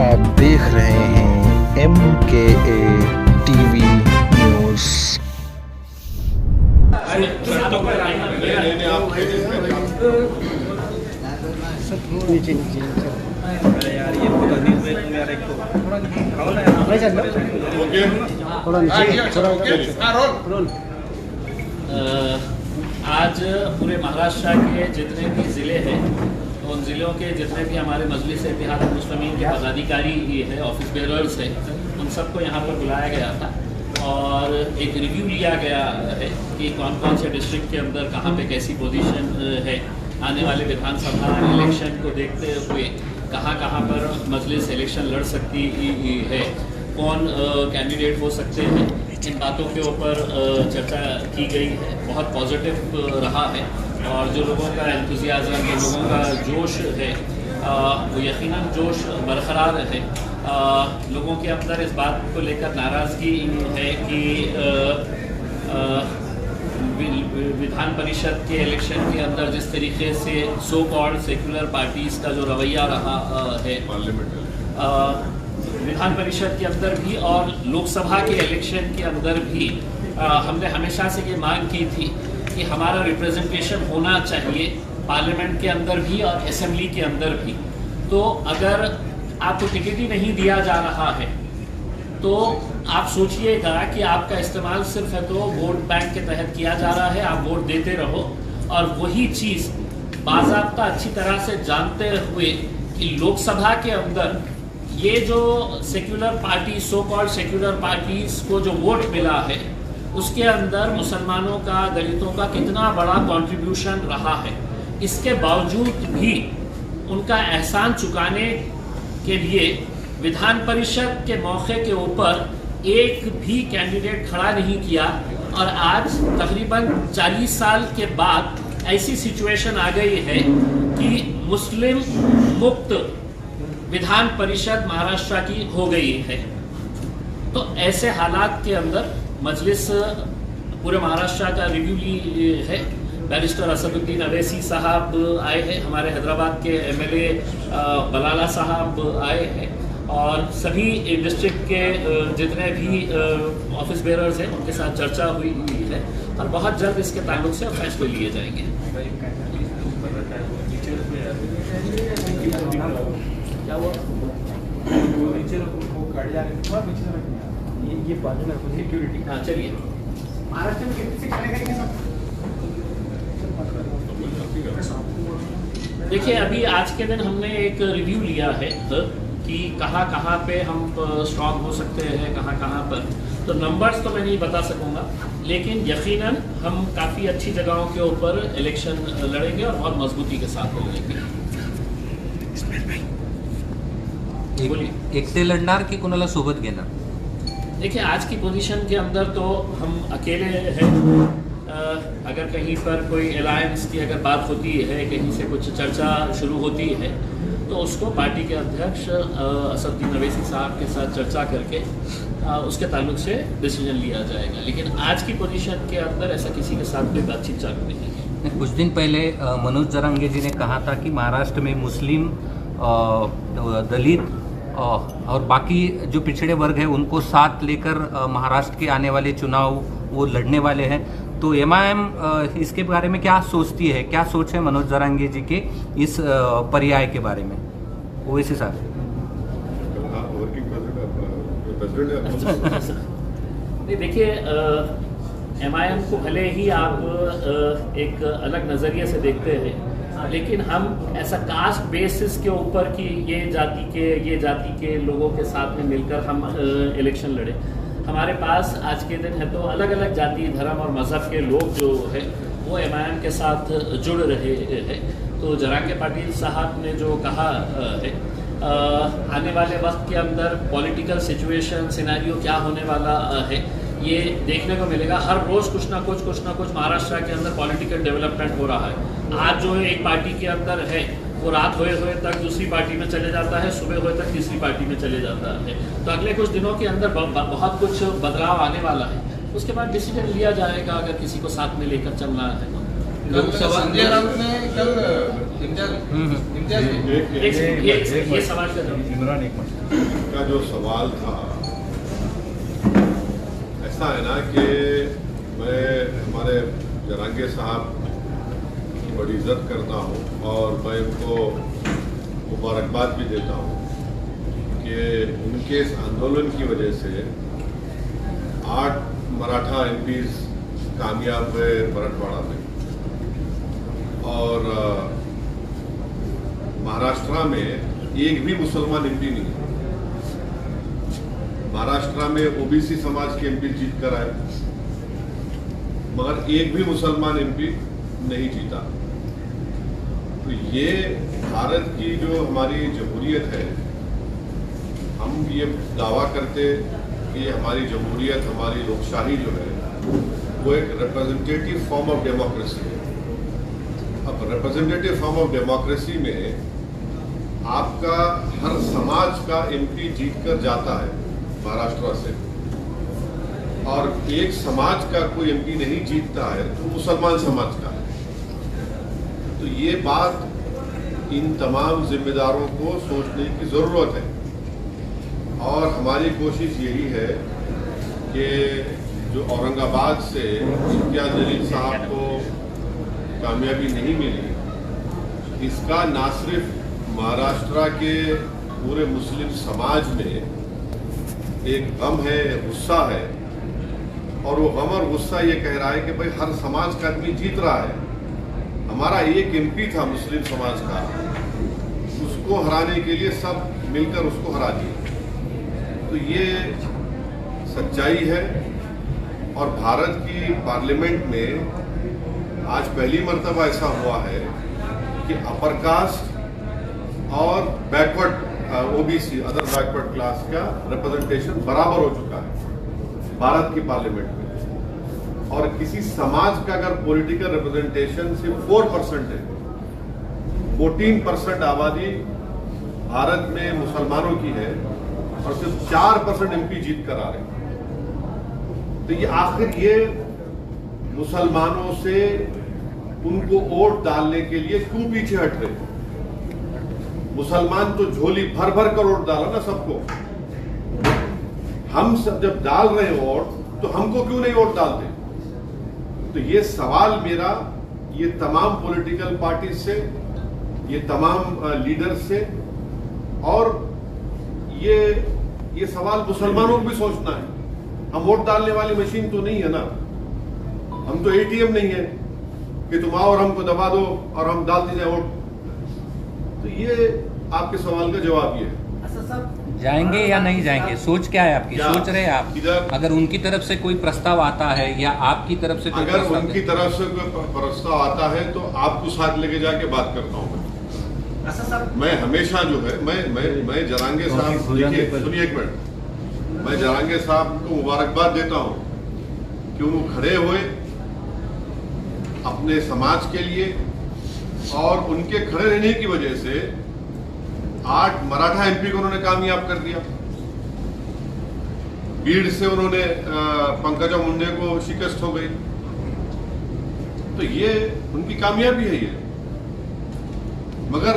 आप देख रहे हैं MKA टीवी न्यूज़। नीचे यार ये पूरा न्यूज़ में तुम यार एक तो थोड़ा नीचे आज पूरे महाराष्ट्र के जितने भी ज़िले हैं उन ज़िलों के जितने भी हमारे मजलिस इत्तेहाद मुस्लिमीन के पदाधिकारी है, ऑफिस बेरर्स है, उन सबको यहाँ पर बुलाया गया था और एक रिव्यू लिया गया है कि कौन कौन से डिस्ट्रिक्ट के अंदर कहाँ पे कैसी पोजीशन है, आने वाले विधानसभा इलेक्शन को देखते हुए कहाँ कहाँ पर मजलिस इलेक्शन लड़ सकती है, कौन कैंडिडेट हो सकते हैं, इन बातों के ऊपर चर्चा की गई है। बहुत पॉजिटिव रहा है और जो लोगों का एंथुजियाज़म, जो लोगों का जोश है वो यकीनन जोश बरकरार है। लोगों के अंदर इस बात को लेकर नाराज़गी है कि विधान परिषद के इलेक्शन के अंदर जिस तरीके से सो कॉल्ड सेक्युलर पार्टीज़ का जो रवैया रहा है विधान परिषद के अंदर भी और लोकसभा के इलेक्शन के अंदर भी हमने हमेशा से ये मांग की थी कि हमारा रिप्रेजेंटेशन होना चाहिए पार्लियामेंट के अंदर भी और असेंबली के अंदर भी। तो अगर आपको टिकट ही नहीं दिया जा रहा है तो आप सोचिएगा कि आपका इस्तेमाल सिर्फ है तो वोट बैंक के तहत किया जा रहा है, आप वोट देते रहो और वही चीज़ बाज़ाब्ता अच्छी तरह से जानते हुए कि लोकसभा के अंदर ये जो secular party, so called secular parties को जो वोट मिला है उसके अंदर मुसलमानों का, दलितों का कितना बड़ा कंट्रीब्यूशन रहा है, इसके बावजूद भी उनका एहसान चुकाने के लिए विधान परिषद के मौके के ऊपर एक भी कैंडिडेट खड़ा नहीं किया और आज तकरीबन 40 साल के बाद ऐसी सिचुएशन आ गई है कि मुस्लिम मुक्त विधान परिषद महाराष्ट्र की हो गई है। तो ऐसे हालात के अंदर मजलिस पूरे महाराष्ट्र का रिव्यू ली है। बैरिस्टर असदुद्दीन अवैसी साहब आए हैं, हमारे हैदराबाद के MLA बलाला साहब आए हैं और सभी डिस्ट्रिक्ट के जितने भी ऑफिस बेरर्स हैं उनके साथ चर्चा हुई है और बहुत जल्द इसके ताल्लुक से फैसले लिए जाएंगे। क्या हुआ? ये बाजू में सिक्योरिटी। हाँ चलिए। महाराष्ट्र में कितने देखिए अभी आज के दिन हमने एक रिव्यू लिया है कि कहाँ कहाँ पे हम स्ट्रॉन्ग हो सकते हैं, कहाँ कहाँ पर। तो नंबर्स तो मैं नहीं बता सकूँगा लेकिन यकीनन हम काफ़ी अच्छी जगहों के ऊपर इलेक्शन लड़ेंगे और बहुत मजबूती के साथ लड़ेंगे। एकटे लढणार की कोणाला सोबत घेणार? देखिए आज की पोजीशन के अंदर तो हम अकेले हैं। अगर कहीं पर कोई अलायंस की अगर बात होती है, कहीं से कुछ चर्चा शुरू होती है तो उसको पार्टी के अध्यक्ष असदुद्दीन अवैसी साहब के साथ चर्चा करके उसके ताल्लुक से डिसीजन लिया जाएगा। लेकिन आज की पोजीशन के अंदर ऐसा किसी के साथ कोई बातचीत चालू नहीं है। कुछ दिन पहले मनोज जरांगे जी ने कहा था कि महाराष्ट्र में मुस्लिम, दलित और बाकी जो पिछड़े वर्ग है उनको साथ लेकर महाराष्ट्र के आने वाले चुनाव वो लड़ने वाले हैं। तो MIM इसके बारे में क्या सोचती है, क्या सोच है मनोज जरांगे जी के इस पर्याय के बारे में? ओवैसी साहब देखिए MIM को भले ही आप एक अलग नज़रिए से देखते हैं लेकिन हम ऐसा कास्ट बेसिस के ऊपर कि ये जाति के लोगों के साथ में मिलकर हम इलेक्शन लड़े। हमारे पास आज के दिन है तो अलग अलग जाति, धर्म और मज़हब के लोग जो है वो MIM के साथ जुड़ रहे हैं। तो जरांगे पाटिल साहब ने जो कहा है आने वाले वक्त के अंदर पॉलिटिकल सिचुएशन सिनेरियो क्या होने वाला है ये देखने को मिलेगा। हर रोज़ कुछ ना कुछ महाराष्ट्र के अंदर पॉलिटिकल डेवलपमेंट हो रहा है। आज जो एक पार्टी के अंदर है वो रात होए तक दूसरी पार्टी में चले जाता है, सुबह होए तक तीसरी पार्टी में चले जाता है। तो अगले कुछ दिनों के अंदर बहुत कुछ बदलाव आने वाला है। उसके बाद डिसीजन लिया जाएगा अगर किसी को साथ में लेकर चलना है। संजय राउत ने कल ये सवाल का जवाब। इमरान एक मिनट का जो सवाल था, ऐसा है ना कि मैं हमारे जरांगे साहब की बड़ी इज्जत करता हूँ और मैं उनको मुबारकबाद भी देता हूँ कि उनके इस आंदोलन की वजह से 8 मराठा एमपीज कामयाब हुए मराठवाड़ा में, और महाराष्ट्र में एक भी मुसलमान एमपी नहीं है। महाराष्ट्र में ओबीसी समाज के एमपी जीत कर आए, मगर एक भी मुसलमान एमपी नहीं जीता। तो ये भारत की जो हमारी जमहूरियत है, हम ये दावा करते कि हमारी जमहूरियत, हमारी लोकशाही जो है वो एक रिप्रेजेंटेटिव फॉर्म ऑफ डेमोक्रेसी है। अब रिप्रेजेंटेटिव फॉर्म ऑफ डेमोक्रेसी में आपका हर समाज का एमपी जीत कर जाता है महाराष्ट्र से, और एक समाज का कोई एमपी नहीं जीतता है तो मुसलमान समाज का है। तो ये बात इन तमाम जिम्मेदारों को सोचने की ज़रूरत है, और हमारी कोशिश यही है कि जो औरंगाबाद से इम्तियाज़ जलील साहब को कामयाबी नहीं मिली, इसका ना सिर्फ महाराष्ट्र के पूरे मुस्लिम समाज में एक गम है, गुस्सा है, और वो गम और गुस्सा ये कह रहा है कि भाई हर समाज का आदमी जीत रहा है, हमारा एक एमपी था मुस्लिम समाज का, उसको हराने के लिए सब मिलकर उसको हरा दिए। तो ये सच्चाई है, और भारत की पार्लियामेंट में आज पहली मर्तबा ऐसा हुआ है कि अपर कास्ट और backward OBC, other backward class का रिप्रेजेंटेशन बराबर हो चुका है भारत की पार्लियामेंट में। और किसी समाज का अगर पॉलिटिकल रिप्रेजेंटेशन सिर्फ 4% है, 14% आबादी भारत में मुसलमानों की है, और सिर्फ 4% एमपी जीत कर आ रहे हैं। तो ये आखिर ये मुसलमानों से उनको वोट डालने के लिए क्यों पीछे हट रहे? मुसलमान तो झोली भर भर कर वोट डाला ना सबको। हम सब जब डाल रहे हैं वोट, तो हमको क्यों नहीं वोट डालते? तो ये सवाल मेरा ये तमाम पॉलिटिकल पार्टी से, ये तमाम लीडर से, और ये सवाल मुसलमानों को भी सोचना है। हम वोट डालने वाली मशीन तो नहीं है ना, हम तो एटीएम नहीं है कि तुम आओ और हमको दबा दो और हम डालते जाए वोट। तो ये आपके सवाल का जवाब ये है। जाएंगे या नहीं जाएंगे, सोच क्या है आपकी? सोच रहे हैं आप? अगर उनकी तरफ से कोई प्रस्ताव आता है या आपकी तरफ से कोई अगर प्रस्ताव उनकी तरफ से कोई प्रस्ताव आता है तो आपको साथ लेके जाके बात करता हूँ। मैं हमेशा जो है मैं जरांगे साहब, सुनिए एक मिनट, मैं जरांगे साहब को मुबारकबाद देता हूँ कि वो खड़े हुए अपने समाज के लिए, और उनके खड़े रहने की वजह से 8 मराठा एमपी को उन्होंने कामयाब कर दिया। बीड़ से उन्होंने पंकजा मुंडे को शिकस्त हो गई। तो ये उनकी कामयाबी है। ये मगर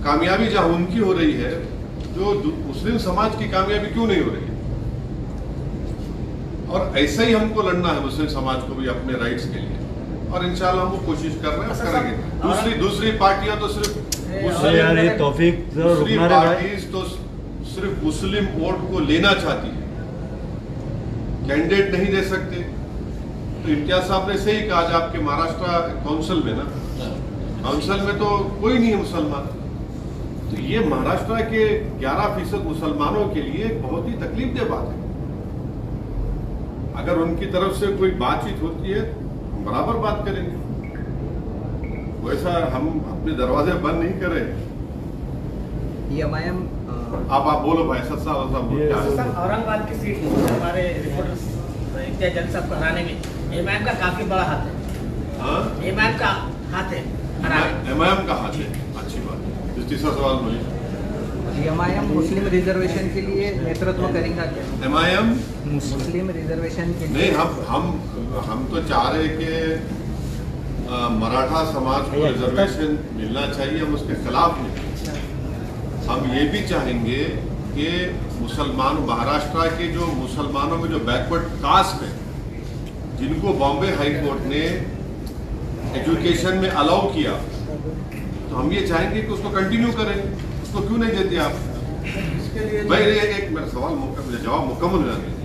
कामयाबी जहां उनकी हो रही है, जो मुस्लिम समाज की कामयाबी क्यों नहीं हो रही है? और ऐसा ही हमको लड़ना है मुस्लिम समाज को भी अपने राइट्स के लिए, और इंशाल्लाह हम वो कोशिश कर रहे हैं, करेंगे। दूसरी पार्टियां तो सिर्फ दूसरी पार्टीज तो सिर्फ मुस्लिम वोट को लेना चाहती है, कैंडिडेट नहीं दे सकते। तो इम्तियाज साहब ने सही कहा, आज आपके महाराष्ट्र काउंसिल में ना, काउंसिल में तो कोई नहीं है मुसलमान। तो ये महाराष्ट्र के 11% मुसलमानों के लिए बहुत ही तकलीफदेह बात है। अगर उनकी तरफ से कोई बातचीत होती है, हम बराबर बात करेंगे। वैसा हम अपने दरवाजे बंद नहीं कर रहे। आप बोलो भाई, सत्सा औरंगाबाद की सीट हमारे रिपोर्टर्स इम्तियाज जलील साहब को हराने में एमआईएम का काफी बड़ा हाथ है। एमआईएम का हाथ है, एमआईएम का हाथ है। अच्छी बात है। तीसरा सवाल बोलिए। एमआईएम मुस्लिम रिजर्वेशन के लिए नेतृत्व करेगा क्या? एमआईएम मुस्लिम रिजर्वेशन के लिए नहीं, हम तो चाह रहे कि मराठा समाज को रिजर्वेशन मिलना चाहिए, हम उसके खिलाफ नहीं। हम ये भी चाहेंगे कि मुसलमान महाराष्ट्र के जो मुसलमानों में जो बैकवर्ड कास्ट है, जिनको बॉम्बे हाई कोर्ट ने एजुकेशन में अलाउ किया, तो हम ये चाहेंगे कि उसको कंटिन्यू करें। उसको क्यों नहीं देते आप? भाई एक मेरा सवाल मुझे जवाब मुकम्मल होना दीजिए।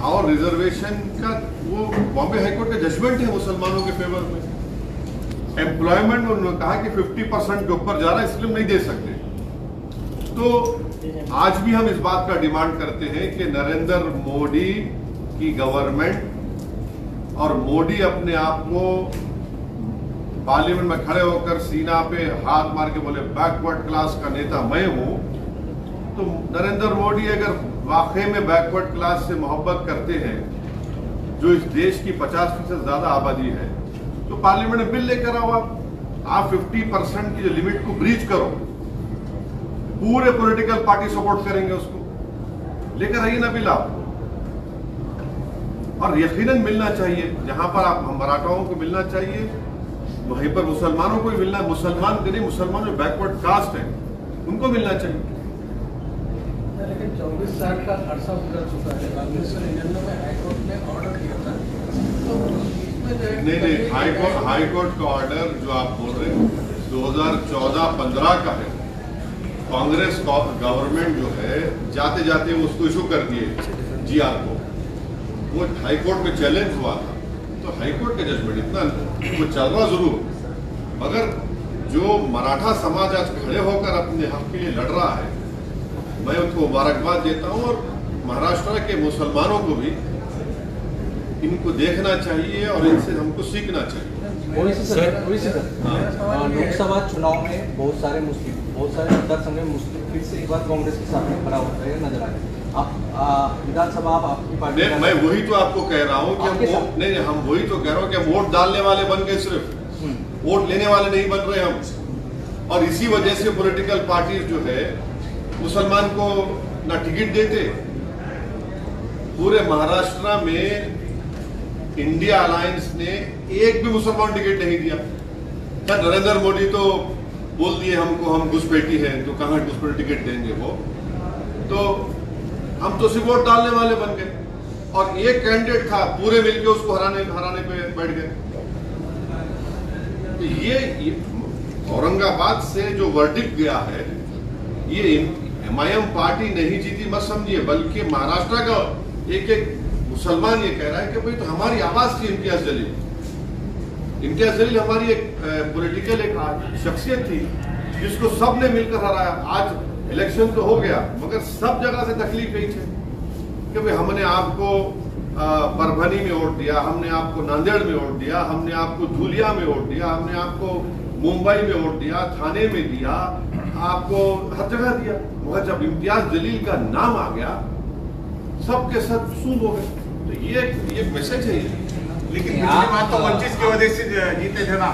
और रिजर्वेशन का वो बॉम्बे हाईकोर्ट का जजमेंट है मुसलमानों के फेवर में। एम्प्लॉयमेंट में उन्होंने कहा कि 50% के ऊपर जा रहा है, इसलिए हम नहीं दे सकते। तो आज भी हम इस बात का डिमांड करते हैं कि नरेंद्र मोदी की गवर्नमेंट और मोदी अपने आप को पार्लियामेंट में खड़े होकर सीना पे हाथ मार के बोले बैकवर्ड क्लास का नेता मैं हूं, तो नरेंद्र मोदी अगर वाकई में बैकवर्ड क्लास से मोहब्बत करते हैं, जो इस देश की 50% ज्यादा आबादी है, तो पार्लियामेंट में बिल लेकर आओ। आप 50% की जो लिमिट को ब्रीच करो, पूरे पॉलिटिकल पार्टी सपोर्ट करेंगे उसको। लेकर आइए ना बिल आप। और यकीनन मिलना चाहिए, जहां पर आप हम मराठाओं को मिलना चाहिए, वहीं पर मुसलमानों को भी मिलना है। मुसलमान के लिए मुसलमान जो बैकवर्ड कास्ट है उनको मिलना चाहिए। लेकिन 24 साल का अरसा गुजर चुका है। 1999 में हाईकोर्ट ने ऑर्डर किया था, तो इसमें जो है नहीं, हाईकोर्ट का ऑर्डर जो आप बोल रहे हैं 2014-15 का है। कांग्रेस गवर्नमेंट जो है जाते जाते उसको इशू कर दिए GR को। वो हाईकोर्ट में चैलेंज हुआ था, तो हाईकोर्ट का जजमेंट इतना वो चल रहा जरूर, मगर जो मराठा समाज आज खड़े होकर अपने हक के लिए लड़ रहा है, मैं उनको मुबारकबाद देता हूं। और महाराष्ट्र के मुसलमानों को भी इनको देखना चाहिए और इनसे हमको सीखना चाहिए। लोकसभा चुनाव में बहुत सारे मतदार संघ में मुस्लिम फिर से एक बार कांग्रेस के सामने खड़ा होता है नजर आ रहे हैं। आप विधानसभा आप आपकी पार्टी, मैं वही तो आपको कह रहा हूँ कि हम वही तो कह रहा हूँ कि वोट डालने वाले बन गए, सिर्फ वोट लेने वाले नहीं बन रहे हम। और इसी वजह से पॉलिटिकल पार्टी जो है मुसलमान को ना टिकट देते। पूरे महाराष्ट्र में इंडिया अलायंस ने एक भी मुसलमान टिकट नहीं दिया। क्या नरेंद्र मोदी तो बोल दिए हमको हम घुसपैठी हैं, तो कहाँ घुसपैठी टिकट देंगे वो? तो हम तो सिर्फ वोट डालने वाले बन गए, और एक कैंडिडेट था, पूरे मिलके उसको हराने पे बैठ गए। तो ये औरंगाबाद से जो वर्डिक्ट गया है, ये MIM पार्टी नहीं जीती मत समझिए, बल्कि महाराष्ट्र का एक मुसलमान ये कह रहा है कि भाई तो हमारी आवाज थी इम्तियाज जलील। इम्तियाज जलील हमारी एक पॉलिटिकल एक शख्सियत थी जिसको सबने मिलकर हराया। आज इलेक्शन तो हो गया, मगर सब जगह से तकलीफ यही थी कि भाई हमने आपको परभनी में वोट दिया, हमने आपको नांदेड़ में वोट दिया, हमने आपको धुलिया में वोट दिया, हमने आपको मुंबई में वोट दिया, थाने में दिया, आपको हर जगह दिया। मगर जब इम्तियाज जलील का नाम आ गया, सबके सब सूद हो गए। तो ये मैसेज है। लेकिन पिछली बार तो वंचित की वजह से जीते थे ना।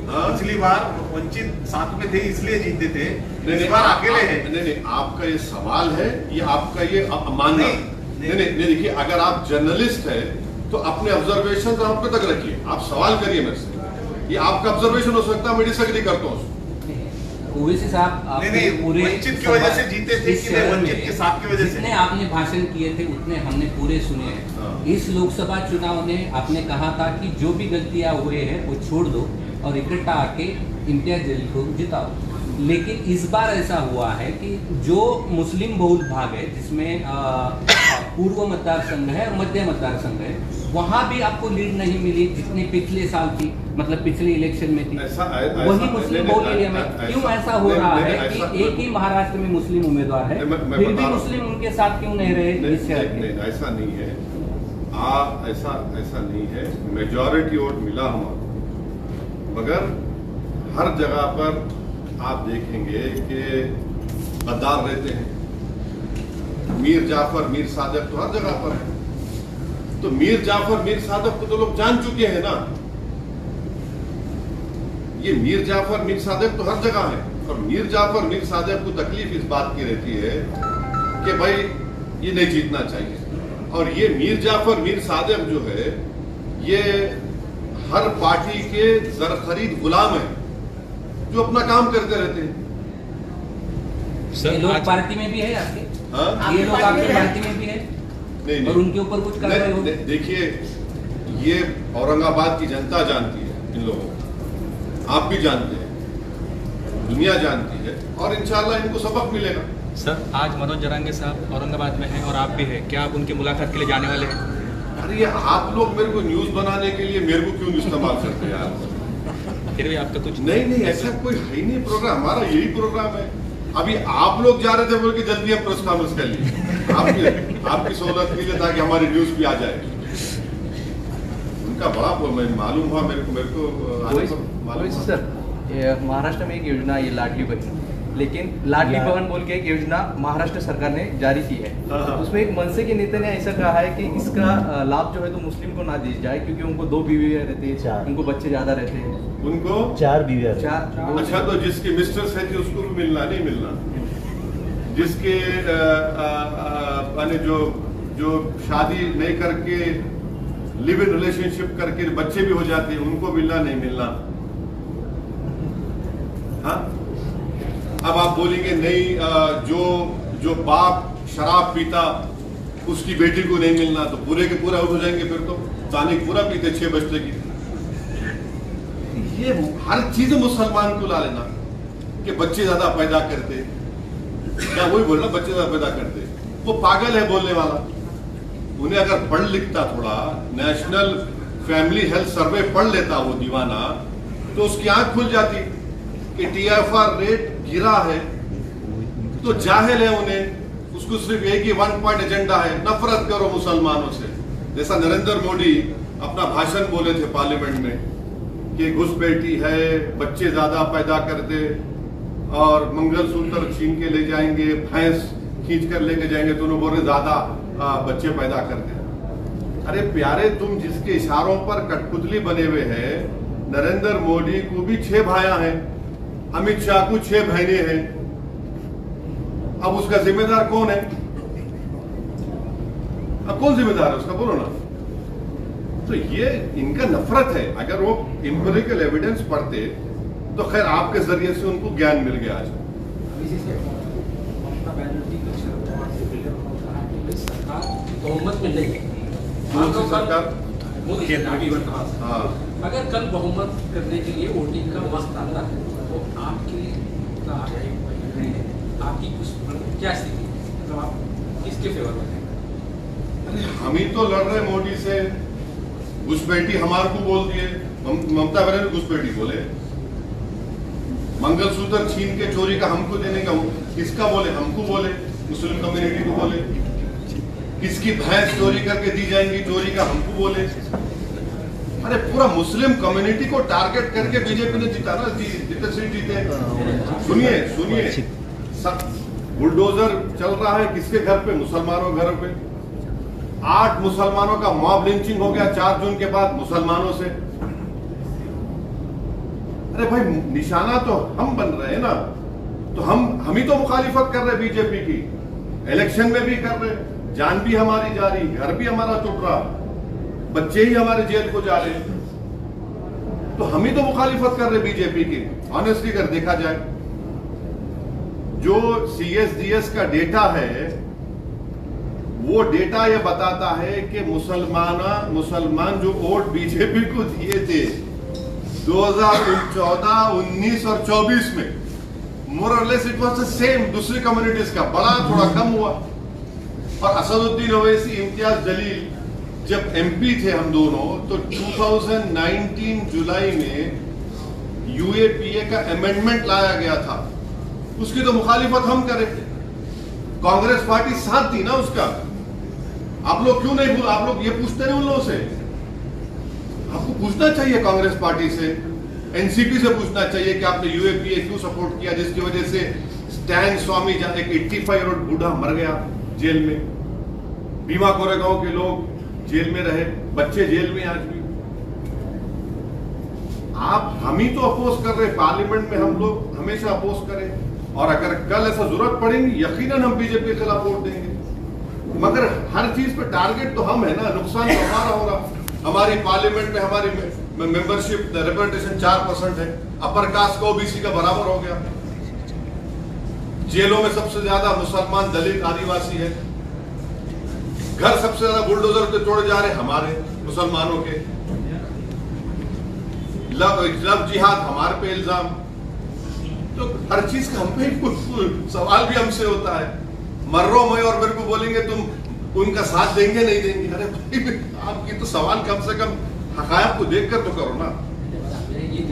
पिछली बार वंचित साथ में थे इसलिए जीते थे, इस बार अकेले हैं। नहीं, आपका ये सवाल है, ये आपका ये मानना नहीं। देखिए, अगर आप जर्नलिस्ट है तो अपने ऑब्जर्वेशन आप तक रखिए, आप सवाल करिए मेरे से। ये आपका ऑब्जर्वेशन हो सकता है, मैं डिसएग्री करता हूँ। ओवैसी साहब, नहीं, पूरे वंचित की वजह से जीते थे कि नहीं वंचित के साथ की वजह से? जितने आपने भाषण किए थे उतने हमने पूरे सुने हैं। इस लोकसभा चुनाव में आपने कहा था कि जो भी गलतियां हुए हैं वो छोड़ दो और इकट्ठा आके इम्तियाज जलील को जिताओ। लेकिन इस बार ऐसा हुआ है कि जो मुस्लिम बहुल भाग है, जिसमें पूर्व मतदार संघ है और मध्य मतदार संघ है, वहां भी आपको लीड नहीं मिली जितनी पिछले साल थी, मतलब पिछले इलेक्शन में थी। वही मुस्लिम बहुल एरिया में क्यों ऐसा हो रहा है कि एक ही महाराष्ट्र में मुस्लिम उम्मीदवार है, फिर भी मुस्लिम उनके साथ क्यों नहीं रहे? ऐसा नहीं है, ऐसा नहीं है। मेजॉरिटी वोट मिला हमारा, मगर हर जगह पर आप देखेंगे कि गद्दार रहते हैं। मीर जाफर, मीर सादक तो हर जगह पर है। तो मीर जाफर, मीर सादक को तो लोग जान चुके हैं ना। ये मीर जाफर, मीर सादक तो हर जगह है। और मीर जाफर, मीर सादक को तकलीफ इस बात की रहती है कि भाई ये नहीं जीतना चाहिए। और ये मीर जाफर, मीर सादक जो है, ये हर पार्टी के जरखरीद गुलाम हैं जो अपना काम करते रहते हैं। ये लोग पार्टी में भी है आपके? हाँ? ये लोग आपकी पार्टी में भी है? नहीं और उनके ऊपर कुछ कार्रवाई होगी? देखिए, ये औरंगाबाद की जनता जानती है इन लोगों को, आप भी जानते हैं, दुनिया जानती है, और इंशाल्लाह इनको सबक मिलेगा। सर, आज मनोज जरांगे साहब औरंगाबाद में हैं और आप भी हैं, क्या आप उनकी मुलाकात के लिए जाने वाले हैं? अरे ये आप लोग मेरे को न्यूज बनाने के लिए मेरे को क्यों इस्तेमाल करते हैं यार? फिर भी आपका कुछ नहीं, ऐसा कोई है ही नहीं प्रोग्राम, हमारा यही प्रोग्राम है। अभी आप लोग जा रहे थे बोल के जल्दी हम प्रेस कॉन्फ्रेंस कर लिए आपकी सहूलत के लिए, ताकि हमारी न्यूज भी आ जाए। उनका बड़ा मालूम हुआ मेरे को मालूम हुआ। सर, महाराष्ट्र में एक योजना है, ये लाडली बहन, लेकिन लाडली बहन बोल के एक योजना महाराष्ट्र सरकार ने जारी की है। उसमें एक मनसे के नेता ने ऐसा कहा है कि इसका लाभ जो है तो मुस्लिम को ना दी जाए, क्योंकि उनको 2 बीवियां रहती है, उनको बच्चे ज्यादा रहते हैं। उनको 4 बीवियां। अच्छा, तो जिसके मिस्ट्रेस है कि उसको भी मिलना नहीं मिलना, जिसके जो शादी नहीं करके लिव इन रिलेशनशिप करके बच्चे भी हो जाते हैं, उनको मिलना नहीं मिलना। हाँ, अब आप बोलेंगे नहीं, जो बाप शराब पीता उसकी बेटी को नहीं मिलना, तो पूरे के पूरा आउट हो जाएंगे। फिर तो तानिक पूरा पीते 6 बजे की। ये हर चीज मुसलमान को ला लेना कि बच्चे ज्यादा पैदा करते, क्या वही बोलना बच्चे ज्यादा पैदा करते, वो पागल है बोलने वाला। उन्हें अगर पढ़ लिखता, थोड़ा नेशनल फैमिली हेल्थ सर्वे पढ़ लेता वो दीवाना, तो उसकी आंख खुल जाती कि TFR रेट गिरा है। तो जाहिल है उन्हें, उसको सिर्फ एक ही 1 पॉइंट एजेंडा है, नफरत करो मुसलमानों से। जैसा नरेंद्र मोदी अपना भाषण बोले थे पार्लियामेंट में कि घुसपैठी है, बच्चे ज्यादा पैदा करते और मंगलसूत्र छीन के ले जाएंगे, भैंस खींच कर लेके जाएंगे, तो उन्होंने बोले ज्यादा बच्चे पैदा करते। अरे प्यारे, तुम जिसके इशारों पर कठपुतली बने हुए हैं, नरेंद्र मोदी को भी 6 भाइयां हैं, अमित शाह को 6 बहनें हैं। अब उसका जिम्मेदार कौन है? अब कौन जिम्मेदार है उसका, बोलो ना। तो ये इनका नफरत है। अगर वो एम्पिरिकल एविडेंस पढ़ते तो खैर आपके जरिए से उनको ज्ञान मिल गया आज। बहुमत में नहीं, हाँ, अगर कल बहुमत करने के लिए वोटिंग का वक्त आता है तो आपकी कुछ क्या स्थिति, मतलब आप किसके फेवर में हैं? अरे हम ही तो लड़ रहे मोदी से। घुसपैठी हमारे को बोल दिए, ममता बनर्जी घुसपैठी बोले, मंगलसूत्र छीन के चोरी का हमको देने का किसका बोले, हमको बोले, मुस्लिम कम्युनिटी को बोले। किसकी भैंस चोरी करके दी जाएंगी, चोरी का हमको बोले। अरे पूरा मुस्लिम कम्युनिटी को टारगेट करके बीजेपी ने जीता ना, जितने सीट जीते। सुनिए, बुलडोजर चल रहा है किसके घर पे? मुसलमानों घर पे। 8 मुसलमानों का मॉब लिंचिंग हो गया 4 जून के बाद मुसलमानों से। अरे भाई, निशाना तो हम बन रहे हैं ना, तो हम ही तो मुखालिफत कर रहे बीजेपी की, इलेक्शन में भी कर रहे, जान भी हमारी जा रही, घर भी हमारा टूट रहा, बच्चे ही हमारे जेल को जा रहे, तो हम ही तो मुखालिफत कर रहे बीजेपी की। ऑनेस्टली अगर देखा जाए, जो CSDS का डेटा है, वो डेटा ये बताता है कि मुसलमान जो वोट बीजेपी को दिए थे 2014, 19 और 24 में, मोर और less it was the same. दूसरी कम्युनिटीज का बड़ा थोड़ा कम हुआ। और असदुद्दीन ओवैसी, इम्तियाज जलील जब MP थे हम दोनों, तो 2019 जुलाई में UAPA का अमेंडमेंट लाया गया था, उसकी तो मुखालिफत हम करें, कांग्रेस पार्टी साथ दी ना उसका। आप लोग क्यों नहीं, आप लोग ये पूछते नहीं उन लोगों से? आपको पूछना चाहिए कांग्रेस पार्टी से, NCP से पूछना चाहिए कि आपने UAPA क्यों सपोर्ट किया, जिसकी वजह से स्टैन स्वामी, जहां एक 85 ईयर ओल्ड बूढ़ा मर गया जेल में, भीमा कोरेगांव के लोग जेल में रहे, बच्चे जेल में आज भी। हम ही तो अपोज कर रहे, पार्लियामेंट में हम लोग हमेशा अपोज करें, और अगर कल ऐसा जरूरत पड़ेगी यकीनन हम बीजेपी के खिलाफ वोट देंगे। मगर हर चीज पे टारगेट तो हम है ना, नुकसान तो हमारा होगा। हमारी पार्लियामेंट में हमारी में मेंबरशिप रिप्रेजेंटेशन 4% है, अपर कास्ट का ओबीसी का बराबर हो गया। जेलों में सबसे ज्यादा मुसलमान, दलित, आदिवासी है। घर सबसे ज्यादा बुलडोजर पे तोड़े जा रहे हमारे मुसलमानों के। लव जिहाद हमारे पे इल्जाम। तो हर चीज का हम पे सवाल भी हमसे होता है। मर्रो मैं और मेरे को बोलेंगे तुम उनका साथ देंगे नहीं देंगे। अरे भाई आपकी तो सवाल कम से कम हकायक को देखकर तो करो ना।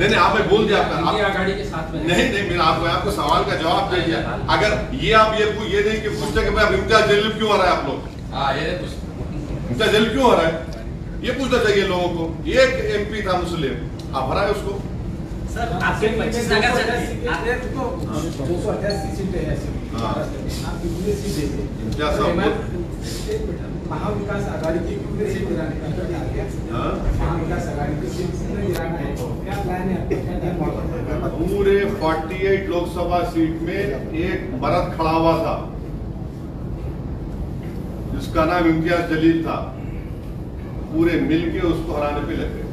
नहीं आपने बोल दिया आघाड़ी के साथ में नहीं मैंने आपको सवाल का जवाब दे दिया। अगर ये आप ये नहीं कि पूछते कि भाई अब इम्तियाज जलील क्यों आ रहा है आप लोग, इम्तियाज जलील क्यों आ रहा है, ये पूछना चाहिए लोगों को। एक MP था मुस्लिम, आप हराए उसको। सर आपके 25 नगर से 288 सीटें हैं आप कितनी सीटें क्या सब महाविकास आघाड़ी की कितनी सीट गिराने महाविकास आघाड़ी की सीट कितने गिराना है, क्या प्लान है? पूरे 48 लोकसभा सीट में एक मर्द खड़ा हुआ था जिसका नाम इम्तियाज जलील था। पूरे मिलके उसको हराने पे लग गए।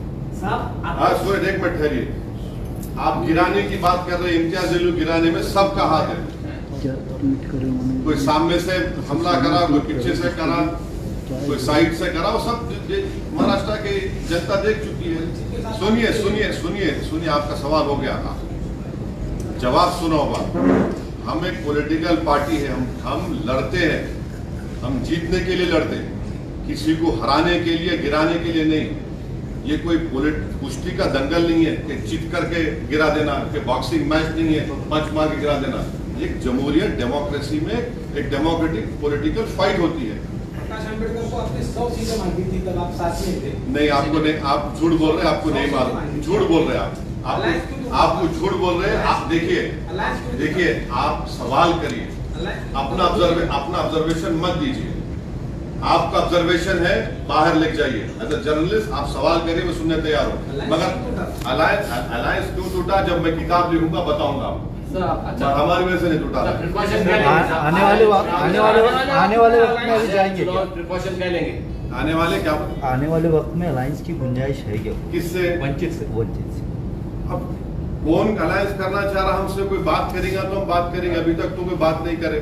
हाँ सूरज एक मिनट ठहरिए, आप गिराने की बात कर रहे हैं। इम्तियाज जलील गिराने में सबका हाथ है। कोई सामने से हमला करा, कोई पीछे से करा, कोई साइड से करा, वो सब महाराष्ट्र की जनता देख चुकी है। सुनिए सुनिए सुनिए सुनिए, आपका सवाल हो गया था, जवाब सुनो। हम एक पॉलिटिकल पार्टी है, हम लड़ते हैं, हम जीतने के लिए लड़ते हैं, किसी को हराने के लिए, गिराने के लिए नहीं। ये कोई कुश्ती का दंगल नहीं है कि जीत करके गिरा देना, कि बॉक्सिंग मैच नहीं है पंच मार के गिरा देना। एक जमहूरियत डेमोक्रेसी में एक डेमोक्रेटिक पॉलिटिकल फाइट होती है। प्रकाश अम्बेडकर को आपने 100 सीटें मांगी थी, तब आप साथ में थे। नहीं आपको नहीं, आप झूठ बोल रहे हैं, आपको नहीं मालूम, झूठ बोल रहे हैं आपको झूठ बोल रहे हैं आप। देखिए आप सवाल करिए, अपना ऑब्जर्वेशन मत दीजिए। आपका ऑब्जर्वेशन है बाहर लेके जाइए। एज अ जर्नलिस्ट आप सवाल करिए, मैं सुनने तैयार हूँ। मगर अलायंस क्यों टूटा, जब मैं किताब लिखूंगा बताऊंगा। हमारी वजह से नहीं टूटा। आने वाले वक्त में अभी जाएंगे क्या? प्रिकॉशन क्या लेंगे? आने वाले वक्त में अलायंस की गुंजाइश है क्या? किससे? वंचित से। अब कौन अलायंस करना चाह रहा, हमसे कोई बात करेगा तो हम बात करेंगे। अभी तक तो कोई बात नहीं करे,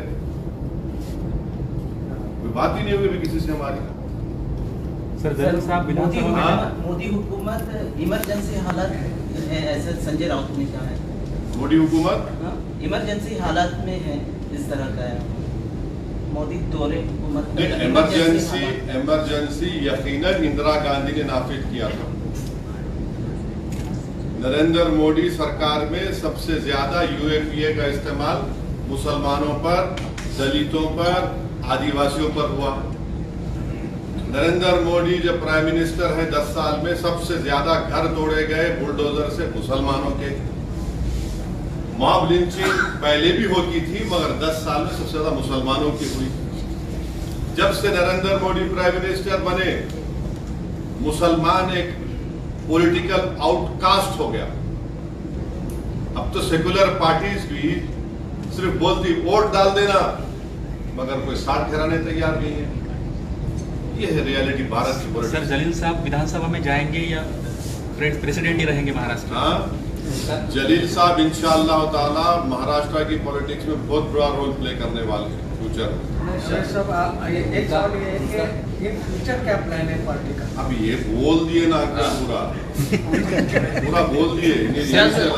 कोई बात ही नहीं हुई किसी से हमारी। सर साहब मोदी हुकूमत इमरजेंसी हालत है, ऐसे संजय राउत ने कहा है। मोदी हुकूमत इमरजेंसी हालत में है, इस तरह का है। मोदी दौरे हुकूमत इमरजेंसी यकीनन इंदिरा गांधी ने नाफिज किया था। नरेंद्र मोदी सरकार में सबसे ज्यादा UAPA का इस्तेमाल मुसलमानों पर, दलितों पर, आदिवासियों पर हुआ। नरेंद्र मोदी जब प्राइम मिनिस्टर है 10 साल में सबसे ज्यादा घर तोड़े गए बुलडोजर से मुसलमानों के। मॉब लिंचिंग पहले भी होती थी, मगर 10 साल में सबसे ज्यादा मुसलमानों की हुई। जब से नरेंद्र मोदी प्राइम मिनिस्टर बने, मुसलमान एक पॉलिटिकल आउटकास्ट हो गया। अब तो सेकुलर पार्टीज भी सिर्फ बोलती वोट डाल देना, मगर कोई साथ ठहराने तैयार नहीं है। ये है रियलिटी भारत की पॉलिटिक्स। सर जलील साहब विधानसभा में जाएंगे या प्रेसिडेंट ही रहेंगे महाराष्ट्र? हाँ, जलील साहब इंशाअल्लाह ताला महाराष्ट्र की पॉलिटिक्स में बहुत बड़ा रोल प्ले करने वाले हैं फ्यूचर। एक सवाल ये है कि इन फ्यूचर क्या प्लान है पार्टी का? अब ये बोल दिए ना पूरा बोल दिए।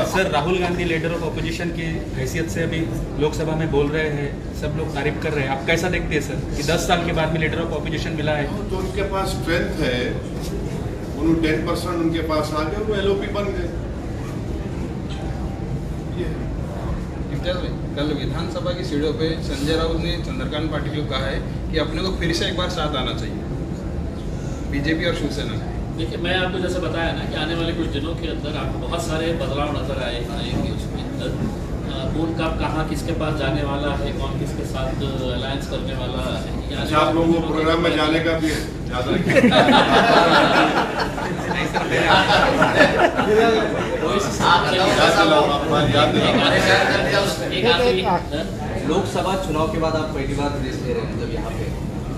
Sir Rahul Gandhi leader of opposition की हैसियत से अभी लोकसभा में बोल रहे हैं, सब लोग तारीफ कर रहे हैं, आप कैसा देखते हैं सर कि 10 साल के बाद में लीडर ऑफ अपोजिशन मिला है? तो उनके पास स्ट्रेंथ है, 10% उनके पास आ गए, वो LOP बन गए। कल विधानसभा की सीढ़ियों पे संजय राउत ने चंद्रकांत पाटिल को कहा है कि अपने को फिर से एक बार साथ आना चाहिए बीजेपी और शिवसेना। देखिए मैं आपको जैसे बताया ना कि आने वाले कुछ दिनों के अंदर आपको बहुत सारे बदलाव नजर आएंगे उसके अंदर। कौन कब कहाँ किसके पास जाने वाला है, कौन किसके साथ अलायंस करने वाला है। अच्छा आप लोगों को प्रोग्राम में जाने का भी है, याद रखिए। लोकसभा चुनाव के बाद आप पहली बार प्रदेश ले रहे हैं जब यहाँ पे,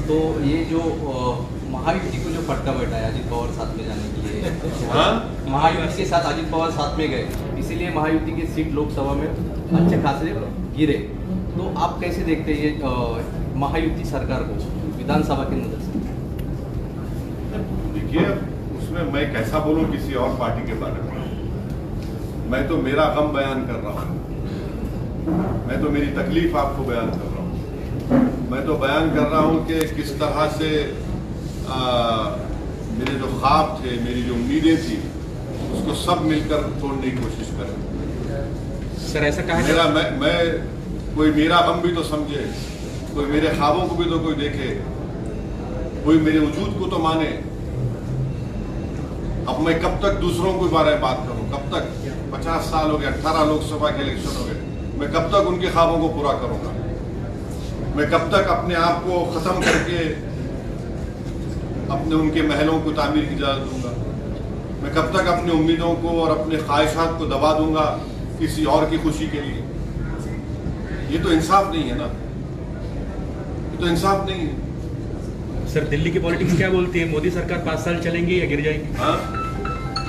तो ये जो महायुति को जो फटका बैठा है अजित पवार साथ में जाने के लिए, महायुति के साथ अजित पवार साथ में गए, इसीलिए महायुति की सीट लोकसभा में अच्छे खासे गिरे। तो आप कैसे देखते हैं ये महायुति सरकार को विधानसभा के नजर से? देखिए, उसमें मैं कैसा बोलूं किसी और पार्टी के बारे में। मैं तो मेरा गम बयान कर रहा हूं, मैं तो मेरी तकलीफ आपको बयान कर रहा हूं। मैं तो बयान कर रहा हूं कि किस तरह से मेरे जो ख्वाब थे, मेरी जो उम्मीदें थी, उसको सब मिलकर तोड़ने की कोशिश करें। सर ऐसा कहा मैं कोई मेरा गम भी तो समझे, कोई मेरे ख्वाबों को भी तो कोई देखे, कोई मेरे वजूद को तो माने। अब मैं कब तक दूसरों के बारे में बात करूं? कब तक? 50 साल हो गए, 18 लोकसभा के इलेक्शन हो गए, मैं कब तक उनके ख्वाबों को पूरा करूंगा? मैं कब तक अपने आप को खत्म करके अपने उनके महलों को तामीर की इजाजत दूंगा? मैं कब तक अपनी उम्मीदों को और अपने ख्वाहिशात को दबा दूंगा किसी और की खुशी के लिए? ये तो इंसाफ नहीं है ना, ये तो इंसाफ नहीं है। सर दिल्ली की पॉलिटिक्स क्या बोलती है? मोदी सरकार 5 साल चलेंगी या गिर जाएंगी?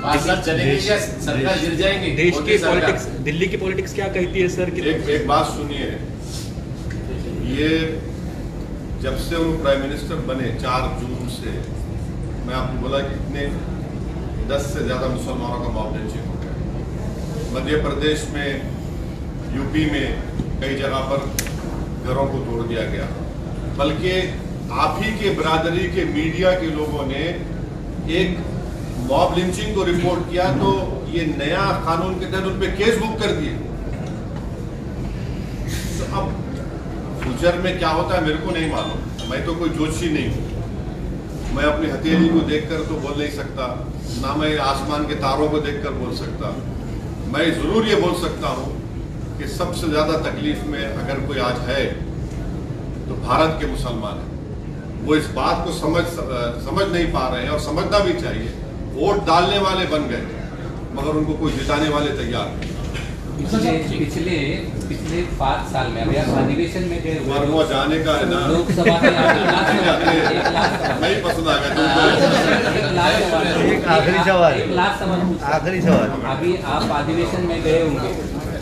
5 साल चलेंगी या सरकार गिर जाएंगी? देश की पॉलिटिक्स, दिल्ली की पॉलिटिक्स क्या कहती है सर? एक बात सुनिए, ये जब से वो प्राइम मिनिस्टर बने 4 जून से, मैं आपको बोला कि इतने 10 से ज़्यादा मुसलमानों का मॉब लिंचिंग हो गया। मध्य प्रदेश में, यूपी में कई जगह पर घरों को तोड़ दिया गया। बल्कि आप ही के बिरादरी के मीडिया के लोगों ने एक मॉब लिंचिंग को रिपोर्ट किया तो ये नया कानून के तहत उन पे केस बुक कर दिए। तो अब फ्यूचर में क्या होता है मेरे को नहीं मालूम, मैं तो कोई जोशी नहीं हूँ। मैं अपनी हथेली को देखकर तो बोल नहीं सकता, ना मैं आसमान के तारों को देखकर बोल सकता। मैं जरूर ये बोल सकता हूँ कि सबसे ज्यादा तकलीफ में अगर कोई आज है तो भारत के मुसलमान हैं। वो इस बात को समझ नहीं पा रहे हैं, और समझना भी चाहिए। वोट डालने वाले बन गए मगर उनको कोई जिताने वाले तैयार नहीं। पिछले 5 साल में अभी आप अधिवेशन में गए हुए, वो जाने का है ना, लोकसभा के नहीं पसंद आ गया। एक आखिरी सवाल, आखिरी सवाल। अभी आप अधिवेशन में गए होंगे,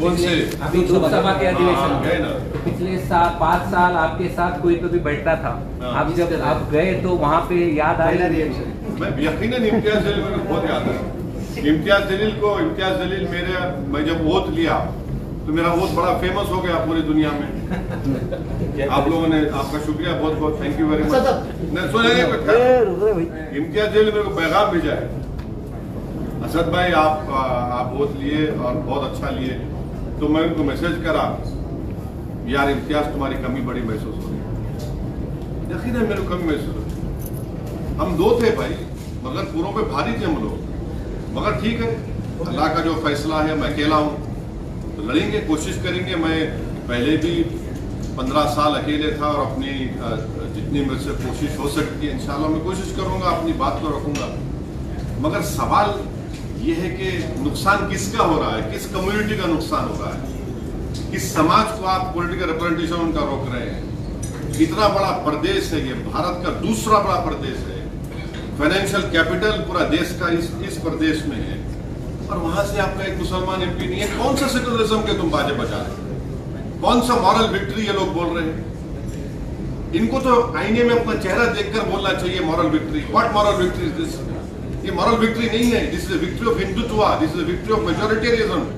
कौन से? अभी लोकसभा के अधिवेशन गए ना। तो पिछले 5 साल आपके साथ कोई तो भी बैठता था, आप जब आप गए तो वहाँ पे याद आया? मैं यकीनन इम्तियाज जलील मेरे को बहुत याद है। इम्तियाज जलील मैं जब वोट लिया तो मेरा वोट बड़ा फेमस हो गया पूरी दुनिया में। आप लोगों ने, आपका शुक्रिया, बहुत बहुत thank you very much. Imtiaz Jaleel मेरे को पैगाम भेजा है, असद भाई आप वोट लिए और बहुत अच्छा लिए। तो मैं उनको मैसेज करा, यार इम्तियाज तुम्हारी कमी बड़ी महसूस हो रही। यकीनन मेरे को कमी महसूस हो रही। हम 2 थे भाई, मगर पूरों पे भारी थे हम लोग। मगर ठीक है, अल्लाह का जो फैसला है, मैं अकेला हूँ तो लड़ेंगे, कोशिश करेंगे। मैं पहले भी 15 साल अकेले था और अपनी जितनी मेरे से कोशिश हो सकती है इंशाल्लाह मैं कोशिश करूँगा, अपनी बात को रखूँगा। मगर सवाल ये है कि नुकसान किसका हो रहा है, किस कम्युनिटी का नुकसान हो रहा है, किस समाज को आप पॉलिटिकल रिप्रेजेंटेशन उनका रोक रहे हैं। इतना बड़ा प्रदेश है ये, भारत का दूसरा बड़ा प्रदेश है, फाइनेंशियल कैपिटल पूरा देश का इस प्रदेश में है, और वहां से आपका एक मुसलमान एमपी नहीं है। कौन सा सेकुलरिज्म के तुम बाजे बजा रहे हैं? कौन सा मॉरल विक्ट्री ये लोग बोल रहे हैं? इनको तो आईने में अपना चेहरा देखकर बोलना चाहिए moral victory. What moral victory is this? ये मॉरल विक्ट्री नहीं है। This is victory of Hindutva, this is victory of मेजॉरिटेरियज्म।